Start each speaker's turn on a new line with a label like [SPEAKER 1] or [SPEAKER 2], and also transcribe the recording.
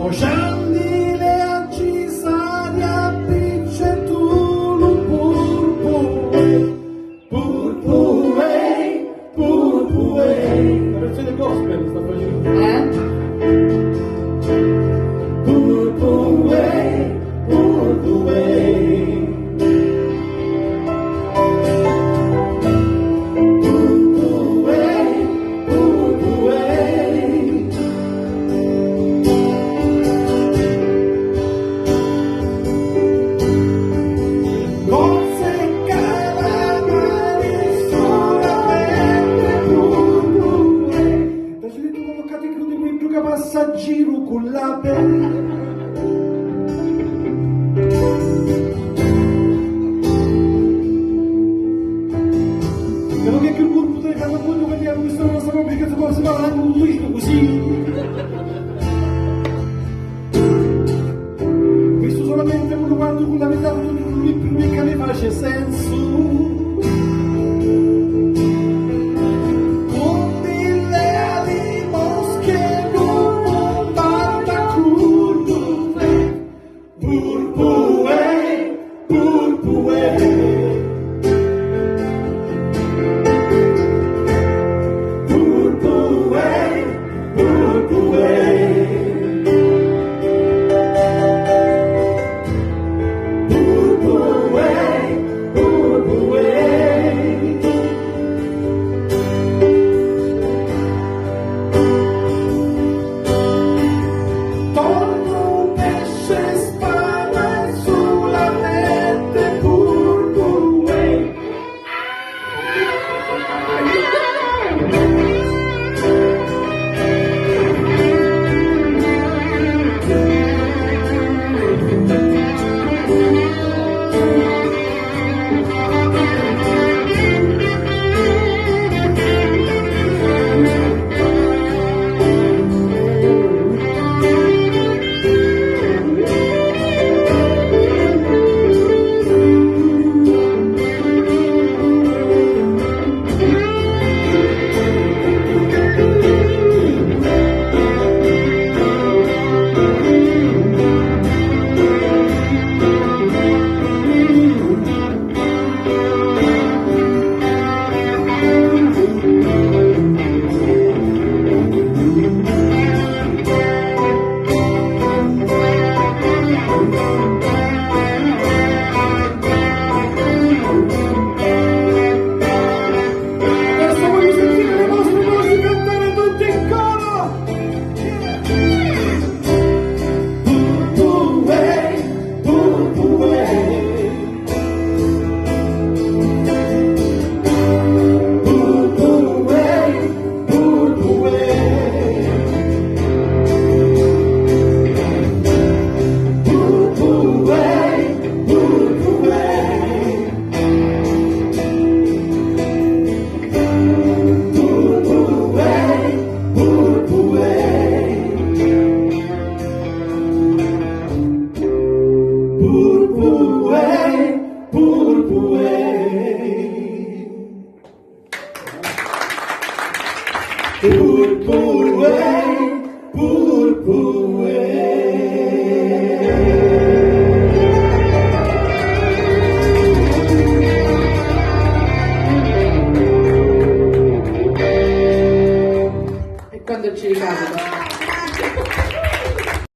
[SPEAKER 1] Scendile a Cisaria, picce tu lo purpurei. La versione gospel sta facendo. Purpurei, purpurei. Passaggiro con la pelle però che il corpo del catapunto che abbiamo visto la nostra propria che si può fare un listo così visto solamente quello quando con la metà il primo che ne face senso.
[SPEAKER 2] E quando ci ricapita?